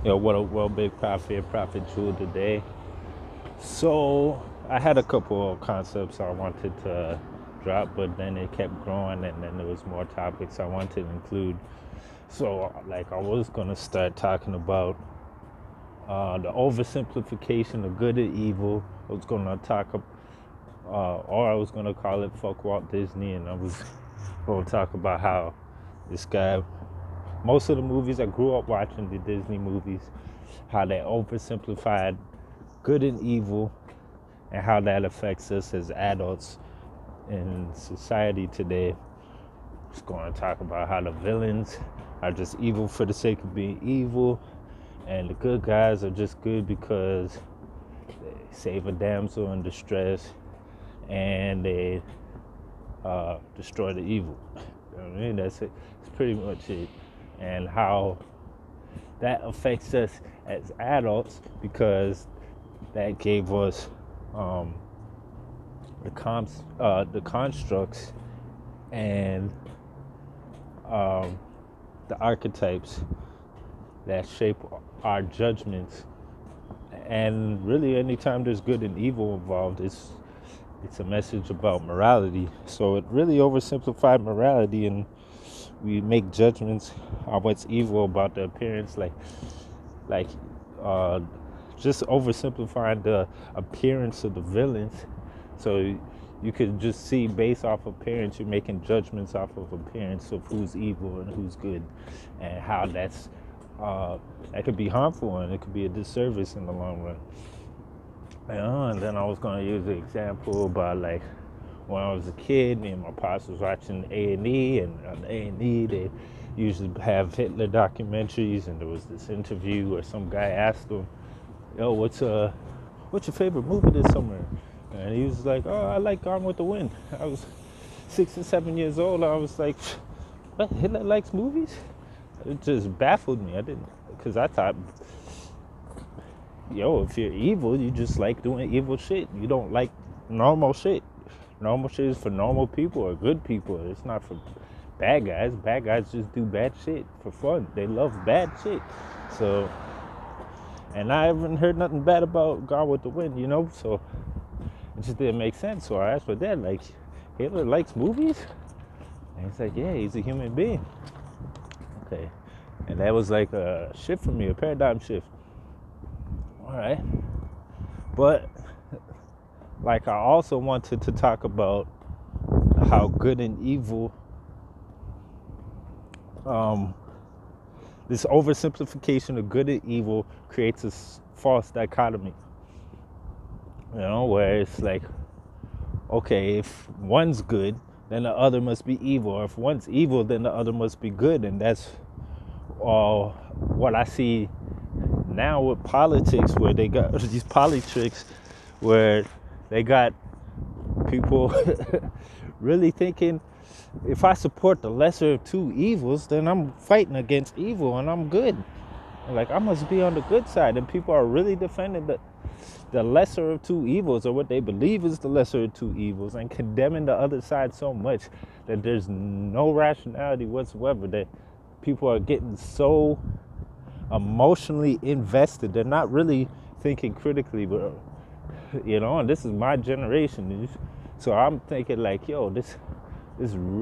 What a well, big prophet jewel today. So I had a couple of concepts I wanted to drop, but then it kept growing, and then there was more topics I wanted to include. So like I was gonna start talking about the oversimplification of good and evil. I was gonna or I was gonna call it "fuck Walt Disney," and I was gonna talk about how this guy, most of the movies I grew up watching, the Disney movies, how they oversimplified good and evil, and how that affects us as adults in society today. Just going to talk about how the villains are just evil for the sake of being evil, and the good guys are just good because they save a damsel in distress and they destroy the evil. You know what I mean? That's it. It's pretty much it. And how that affects us as adults because that gave us um, the constructs and um, the archetypes that shape our judgments. And really, anytime there's good and evil involved, it's a message about morality. So it really oversimplified morality, and we make judgments on what's evil about the appearance, like uh, just oversimplifying the appearance of the villains. So you could just see based off appearance, you're making judgments off of appearance of who's evil and who's good, and how that could be harmful and it could be a disservice in the long run. And then I was going to use the example about like when I was a kid, me and my pops was watching A&E, and on A&E they usually have Hitler documentaries, and there was this interview where some guy asked him, "Yo, what's your favorite movie this summer?" And he was like, "Oh, I like Gone with the Wind." I was 6 and 7 years old. I was like, "What? Hitler likes movies?" It just baffled me. I didn't, because I thought, yo, if you're evil, you just like doing evil shit. You don't like normal shit. Normal shit is for normal people or good people. It's not for bad guys. Bad guys just do bad shit for fun. They love bad shit. So, and I haven't heard nothing bad about Gone with the Wind, So it just didn't make sense. So I asked my dad, like, Hitler likes movies? And he's like, yeah, he's a human being. Okay. And that was like a shift for me, a paradigm shift. All right. But like I also wanted to talk about how good and evil, this oversimplification of good and evil creates a false dichotomy. Where it's like, okay, if one's good, then the other must be evil. Or if one's evil, then the other must be good. And that's all what I see now with politics, where they got these politics where they got people really thinking, if I support the lesser of two evils, then I'm fighting against evil and I'm good. Like, I must be on the good side. And people are really defending the lesser of two evils, or what they believe is the lesser of two evils, and condemning the other side so much that there's no rationality whatsoever, that people are getting so emotionally invested. They're not really thinking critically, but and this is my generation. So I'm thinking like, yo, this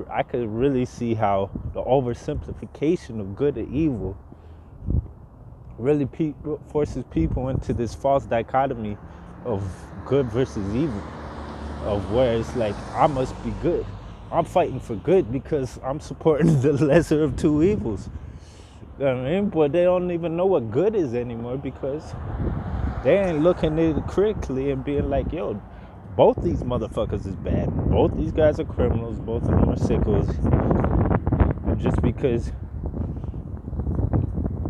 I could really see how the oversimplification of good and evil really forces people into this false dichotomy of good versus evil, of where it's like, I must be good. I'm fighting for good because I'm supporting the lesser of two evils. You know what I mean? But they don't even know what good is anymore, because they ain't looking at it critically and being like, yo, both these motherfuckers is bad. Both these guys are criminals. Both of them are sickos. And just because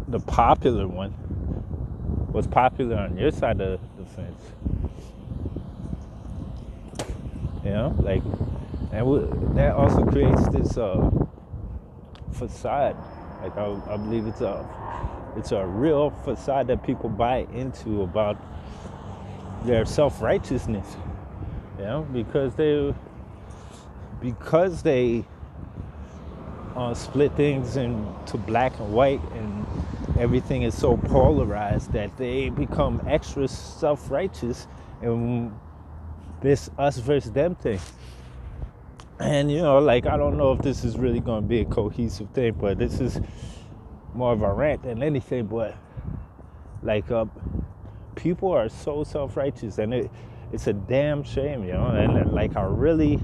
the popular one was popular on your side of the fence, like, and that also creates this facade. Like, I believe it's a real facade that people buy into about their self-righteousness, because they split things into black and white, and everything is so polarized that they become extra self-righteous and this us versus them thing. And like, I don't know if this is really going to be a cohesive thing, but this is more of a rant than anything. But like, people are so self-righteous, and it's a damn shame, and like, I really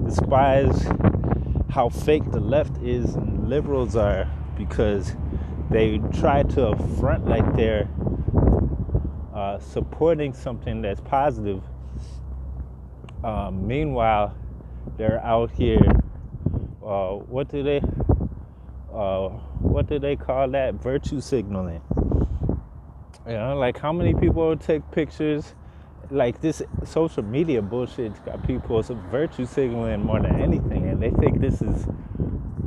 despise how fake the left is and liberals are, because they try to front like they're supporting something that's positive. Meanwhile, they're out here. What do they call that? Virtue signaling. Like, how many people will take pictures? Like, this social media bullshit's got people virtue signaling more than anything, and they think this is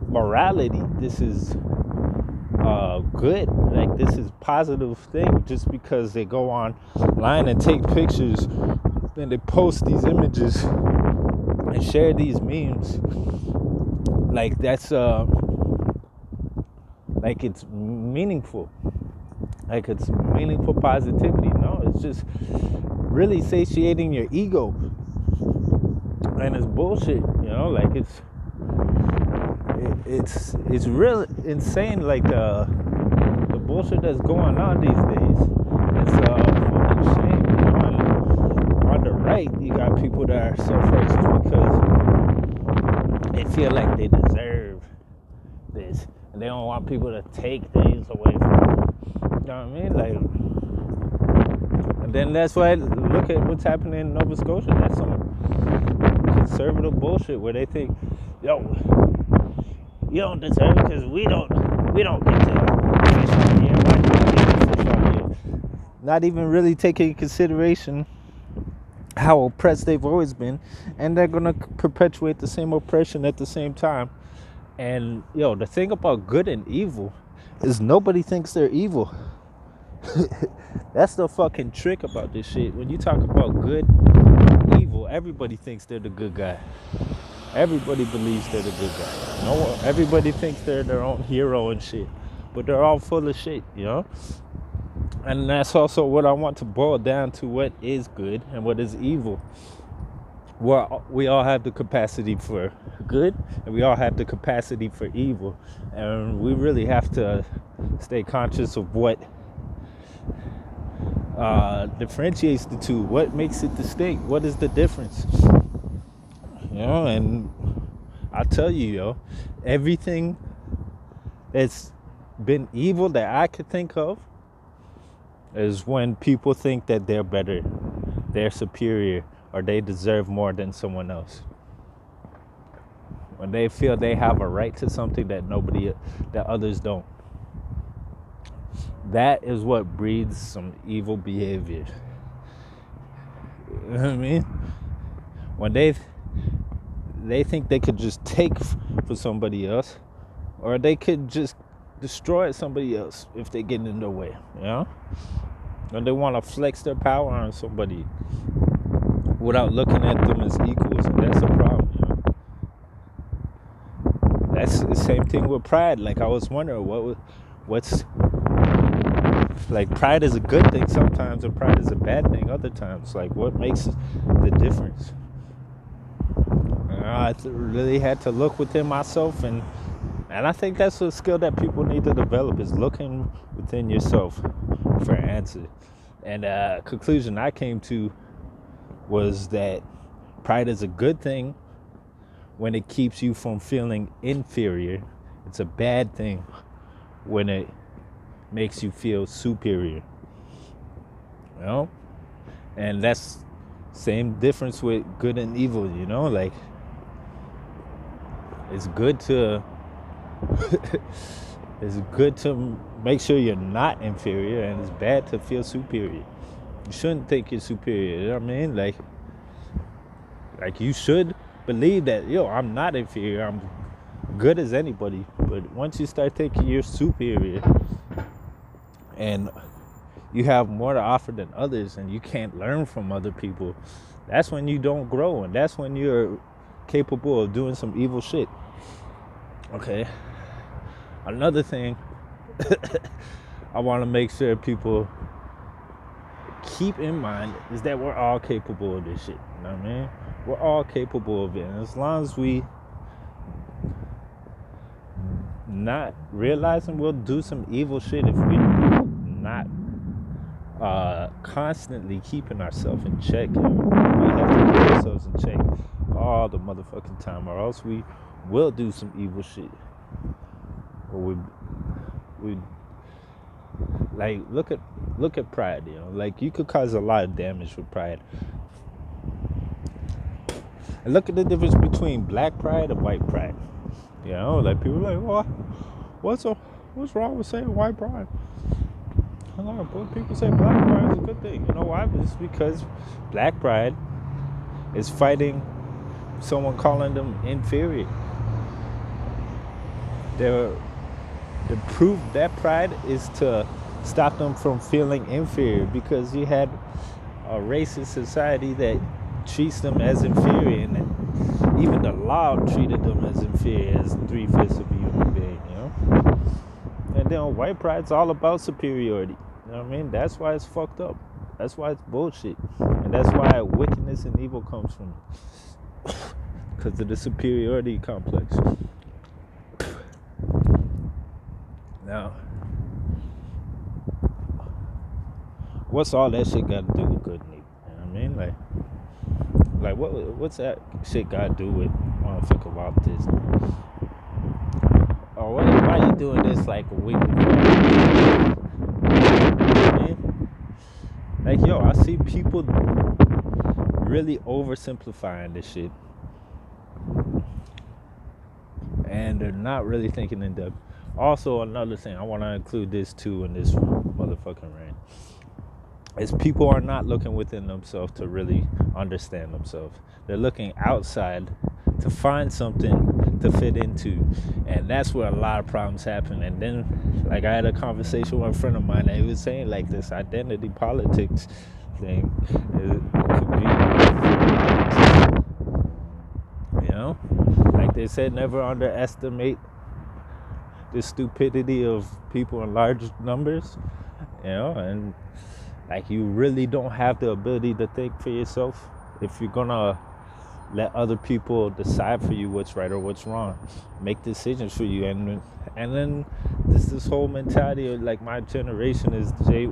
morality. This is good. Like, this is positive thing, just because they go online and take pictures and they post these images and share these memes. Like, that's like, it's meaningful. Like, it's meaningful positivity. No, it's just really satiating your ego, and it's bullshit. Like, it's real insane. Like, the bullshit that's going on these days. It's fucking shame. And on the right, you got people that are self-righteous because they feel like they deserve this, and they don't want people to take things away from them. You know what I mean? Like, and then that's why, look at what's happening in Nova Scotia. That's some conservative bullshit where they think, yo, you don't deserve it because we don't get to fish on here. Why do we get to fish on here? Not even really taking into consideration how oppressed they've always been, and they're gonna perpetuate the same oppression at the same time. And the thing about good and evil is nobody thinks they're evil. That's the fucking trick about this shit. When you talk about good and evil, everybody thinks they're the good guy. Everybody believes they're the good guy. Everybody thinks they're their own hero and shit, but they're all full of shit, And that's also what I want to boil down to: what is good and what is evil. Well, we all have the capacity for good, and we all have the capacity for evil, and we really have to stay conscious of what differentiates the two. What makes it distinct? What is the difference? And I'll tell you, everything that's been evil that I could think of is when people think that they're better, they're superior, or they deserve more than someone else. When they feel they have a right to something that others don't. That is what breeds some evil behavior. You know what I mean? When they think they could just take for somebody else, or they could just destroy somebody else if they get in their way, Or they want to flex their power on somebody without looking at them as equals, and that's a problem. That's the same thing with pride. Like, I was wondering what's like, pride is a good thing sometimes, and pride is a bad thing other times. Like, what makes the difference? I really had to look within myself, and I think that's a skill that people need to develop, is looking within yourself for an answer. And the conclusion I came to was that pride is a good thing when it keeps you from feeling inferior. It's a bad thing when it makes you feel superior. And that's same difference with good and evil, like, it's good to make sure you're not inferior, and it's bad to feel superior. You shouldn't think you're superior. You know what I mean? Like, you should believe that, I'm not inferior. I'm good as anybody. But once you start thinking you're superior and you have more to offer than others, and you can't learn from other people, that's when you don't grow, and that's when you're capable of doing some evil shit. Okay. Another thing I want to make sure people keep in mind is that we're all capable of this shit. You know what I mean? We're all capable of it. And as long as we not realizing we'll do some evil shit if we not constantly keeping ourselves in check. You know? We have to keep ourselves in check all the motherfucking time, or else we will do some evil shit. Or we like look at pride. You know, like you could cause a lot of damage with pride. And look at the difference between black pride and white pride. You know, like people are like, well, what's wrong with saying white pride? A lot of people say black pride is a good thing. You know why? It's because black pride is fighting someone calling them inferior. The proof that pride is to stop them from feeling inferior, because you had a racist society that treats them as inferior, and even the law treated them as inferior, as 3/5 of a human being, you know. And then white pride's all about superiority. You know what I mean? That's why it's fucked up. That's why it's bullshit. And that's why wickedness and evil comes from it. Because of the superiority complex. Now, what's all that shit got to do with good and evil? You know what I mean? Like what's that shit got to do with, I want to think about this. Or why are you doing this like a week before? Like, yo, I see people really oversimplifying this shit. And they're not really thinking in depth. Also, another thing, I want to include this too in this motherfucking rant, is people are not looking within themselves to really understand themselves. They're looking outside to find something to fit into. And that's where a lot of problems happen. And then, like, I had a conversation with a friend of mine, and he was saying, like, this identity politics thing, it could be, you know, like they said, never underestimate the stupidity of people in large numbers, you know. And like, you really don't have the ability to think for yourself if you're gonna let other people decide for you what's right or what's wrong, make decisions for you. And then this whole mentality of, like, my generation is they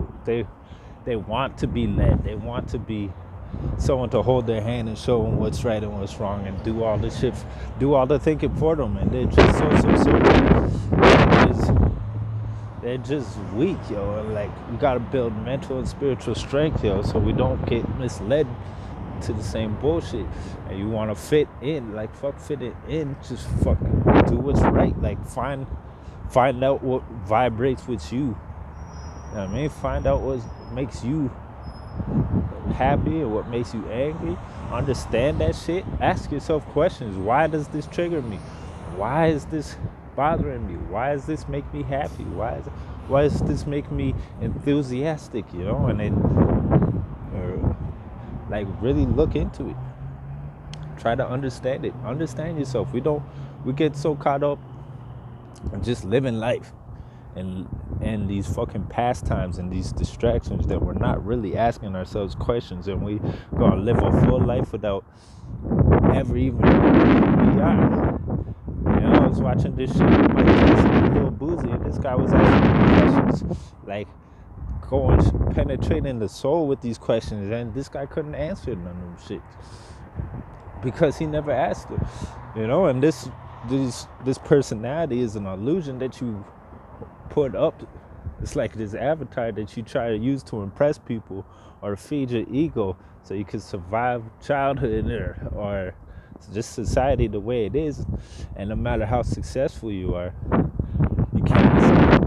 want to be led, they want to be someone to hold their hand and show them what's right and what's wrong, and do all the shit, do all the thinking for them. And they're just they're just weak, yo. And, like, we gotta build mental and spiritual strength, yo, so we don't get misled to the same bullshit. And you want to fit in, like, fuck fitting in, just fuck do what's right. Like, find out what vibrates with you. You know what I mean? Find out what makes you happy and what makes you angry. Understand that shit. Ask yourself questions. Why does this trigger me? Why is this bothering me? Why does this make me happy? Why does this make me enthusiastic? You know, and then like, really look into it. Try to understand it. Understand yourself. We get so caught up in just living life and these fucking pastimes and these distractions that we're not really asking ourselves questions, and we gonna live a full life without ever even knowing who we are. You know, I was watching this shit with Mike Tyson and Lil Boozy, and this guy was asking questions, like, going penetrating the soul with these questions, and this guy couldn't answer none of them shit because he never asked it. You know, and this personality is an illusion that you put up. It's like this avatar that you try to use to impress people or feed your ego so you can survive childhood or just society the way it is. And no matter how successful you are, you can't escape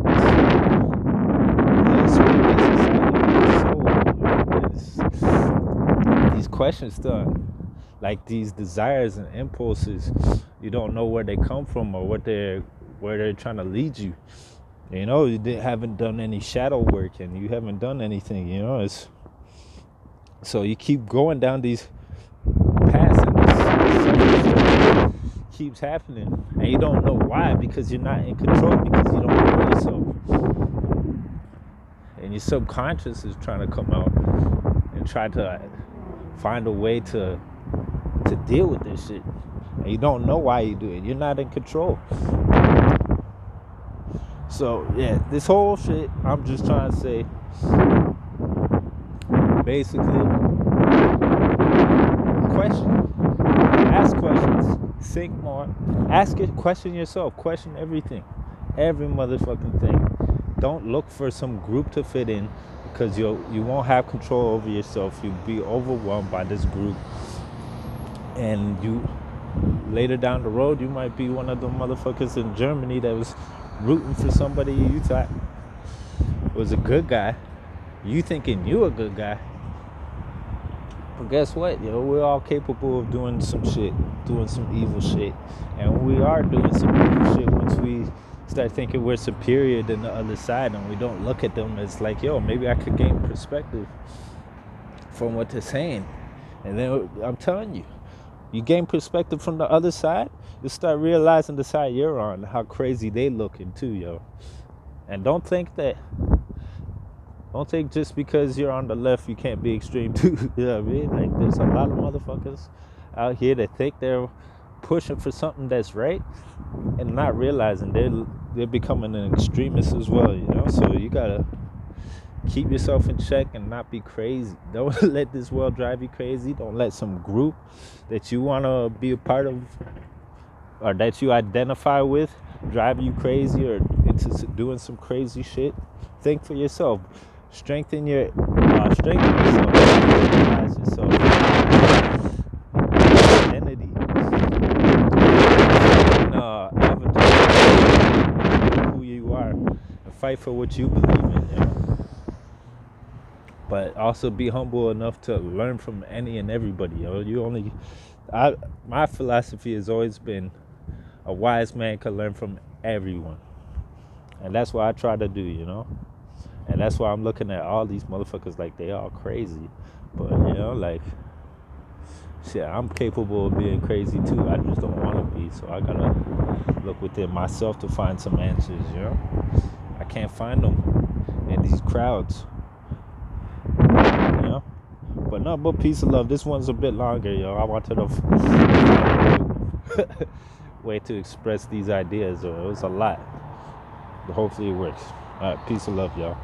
these questions still, like, these desires and impulses. You don't know where they come from or where they're trying to lead you. You know, haven't done any shadow work, and you haven't done anything. You know, so you keep going down these paths, and this keeps happening, and you don't know why, because you're not in control, because you don't know yourself. and your subconscious is trying to come out and try to find a way to deal with this shit. And you don't know why you do it. You're not in control. So yeah, this whole shit, I'm just trying to say, basically, ask questions, think more, question yourself, question everything, every motherfucking thing. Don't look for some group to fit in, because you won't have control over yourself. You'll be overwhelmed by this group, and you later down the road, you might be one of the motherfuckers in Germany that was rooting for somebody you thought was a good guy. You thinking you a good guy. But guess what? We're all capable of doing some shit, doing some evil shit. And we are doing some evil shit once we start thinking we're superior than the other side, and we don't look at them as like, maybe I could gain perspective from what they're saying. And then I'm telling you, you gain perspective from the other side, you start realizing the side you're on, how crazy they looking too, And don't think just because you're on the left you can't be extreme too. You know what I mean? Like, there's a lot of motherfuckers out here that think they're pushing for something that's right and not realizing they're becoming an extremist as well, So you gotta keep yourself in check and not be crazy. Don't let this world drive you crazy. Don't let some group that you want to be a part of or that you identify with drive you crazy or into doing some crazy shit. Think for yourself. Strengthen yourself. Recognize yourself. Identity. Avatar. Who you are. And fight for what you believe in. But also be humble enough to learn from any and everybody. My philosophy has always been a wise man can learn from everyone. And that's what I try to do, And that's why I'm looking at all these motherfuckers like they all crazy. But, shit, I'm capable of being crazy too. I just don't want to be. So I gotta look within myself to find some answers, I can't find them in these crowds. But peace and love. This one's a bit longer, I wanted to way to express these ideas. It was a lot. But hopefully it works. All right, peace and love, y'all.